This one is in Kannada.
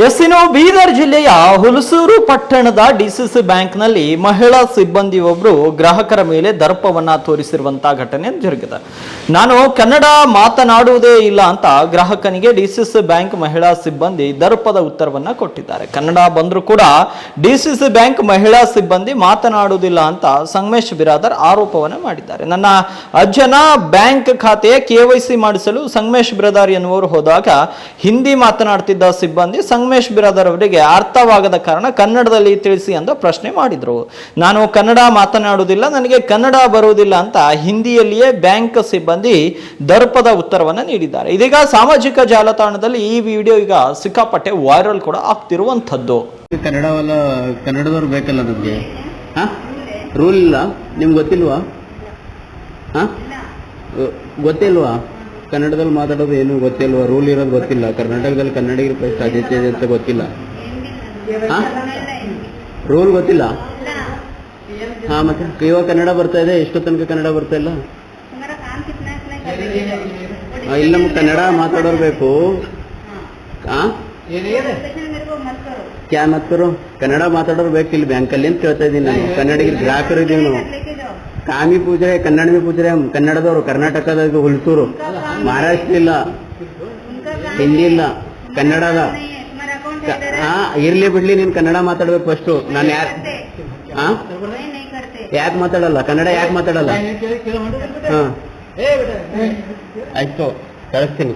ಇನ್ನು ಬೀದರ್ ಜಿಲ್ಲೆಯ ಹುಲಸೂರು ಪಟ್ಟಣದ ಡಿಸಿಸಿ ಬ್ಯಾಂಕ್ನಲ್ಲಿ ಮಹಿಳಾ ಸಿಬ್ಬಂದಿಯೊಬ್ಬರು ಗ್ರಾಹಕರ ಮೇಲೆ ದರ್ಪವನ್ನ ತೋರಿಸಿರುವಂತಹ ಘಟನೆ ಜರುಗಿದೆ. ನಾನು ಕನ್ನಡ ಮಾತನಾಡುವುದೇ ಇಲ್ಲ ಅಂತ ಗ್ರಾಹಕನಿಗೆ ಡಿಸಿಸಿ ಬ್ಯಾಂಕ್ ಮಹಿಳಾ ಸಿಬ್ಬಂದಿ ದರ್ಪದ ಉತ್ತರವನ್ನ ಕೊಟ್ಟಿದ್ದಾರೆ. ಕನ್ನಡ ಬಂದರೂ ಕೂಡ ಡಿಸಿಸಿ ಬ್ಯಾಂಕ್ ಮಹಿಳಾ ಸಿಬ್ಬಂದಿ ಮಾತನಾಡುವುದಿಲ್ಲ ಅಂತ ಸಂಗಮೇಶ್ ಬಿರಾದರ್ ಆರೋಪವನ್ನ ಮಾಡಿದ್ದಾರೆ. ನನ್ನ ಅಜ್ಜನ ಬ್ಯಾಂಕ್ ಖಾತೆಯ KYC ಮಾಡಿಸಲು ಸಂಗಮೇಶ್ ಬಿರಾದರ್ ಎನ್ನುವರು ಹೋದಾಗ ಹಿಂದಿ ಮಾತನಾಡ್ತಿದ್ದ ಸಿಬ್ಬಂದಿ ಸಂಗಮೇಶ್ ಬಿರಾದರ್ ಅವರಿಗೆ ಅರ್ಥವಾಗದ ಕಾರಣ ಕನ್ನಡದಲ್ಲಿ ತಿಳಿಸಿ ಅಂತ ಪ್ರಶ್ನೆ ಮಾಡಿದ್ರು. ನಾನು ಕನ್ನಡ ಮಾತನಾಡುವುದಿಲ್ಲ, ನನಗೆ ಕನ್ನಡ ಬರುವುದಿಲ್ಲ ಅಂತ ಹಿಂದಿಯಲ್ಲಿಯೇ ಬ್ಯಾಂಕ್ ಸಿಬ್ಬಂದಿ ದರ್ಪದ ಉತ್ತರವನ್ನು ನೀಡಿದ್ದಾರೆ. ಇದೀಗ ಸಾಮಾಜಿಕ ಜಾಲತಾಣದಲ್ಲಿ ಈ ವಿಡಿಯೋ ಈಗ ಸಿಕ್ಕಾಪಟ್ಟೆ ವೈರಲ್ ಕೂಡ ಆಗ್ತಿರುವಂತದ್ದು. ಕನ್ನಡದವ್ರು ಬೇಕಲ್ಲ ನಮ್ಗೆ, ರೂಲ್ ಇಲ್ಲ ನಿಮ್ಗೆ ಗೊತ್ತಿಲ್ವಾ? ಗೊತ್ತಿಲ್ವಾ? ಕನ್ನಡದಲ್ಲಿ ಮಾತಾಡೋದು ಏನು ಗೊತ್ತಿಲ್ವಾ? ರೂಲ್ ಇರೋದು ಗೊತ್ತಿಲ್ಲ? ಕರ್ನಾಟಕದಲ್ಲಿ ಕನ್ನಡಿಗರ ಪ್ರಶ್ನೆ ಆದ್ಯತೆ ಇದೆ ಅಂತ ಗೊತ್ತಿಲ್ಲ? ರೂಲ್ ಗೊತ್ತಿಲ್ಲ? ಮತ್ತೆ ಇವಾಗ ಕನ್ನಡ ಬರ್ತಾ ಇದೆ, ಎಷ್ಟು ತನಕ ಕನ್ನಡ ಬರ್ತಾ ಇಲ್ಲ? ಇಲ್ಲಿ ನಮ್ಗೆ ಕನ್ನಡ ಮಾತಾಡೋರು ಬೇಕು. ಕ್ಯಾ ಮತ್ತರು ಕನ್ನಡ ಮಾತಾಡೋರು ಬೇಕು ಇಲ್ಲಿ ಬ್ಯಾಂಕಲ್ಲಿ ಅಂತ ಕೇಳ್ತಾ ಇದ್ದೀನಿ ನಾನು. ಕನ್ನಡಿಗರು ಗ್ರಾಹಕರು ಇದೀವಿ ನಾವು. ಕಾಮಿ ಪೂಜೆ ಕನ್ನಡ ಮೇ ಪೂಜೆ ಕನ್ನಡದವರು, ಕರ್ನಾಟಕದ ಹುಲಸೂರು, ಮಹಾರಾಷ್ಟ್ರ ಇಲ್ಲ, ಹಿಂದಿ ಇಲ್ಲ, ಕನ್ನಡದ. ಇರ್ಲಿ ಬಿಡ್ಲಿ, ನೀನ್ ಕನ್ನಡ ಮಾತಾಡ್ಬೇಕು ಫಸ್ಟ್. ನಾನು ಯಾಕೆ ಮಾತಾಡಲ್ಲ ಕನ್ನಡ? ಯಾಕೆ ಮಾತಾಡಲ್ಲ? ಆಯ್ತು, ಕಳಿಸ್ತೀನಿ.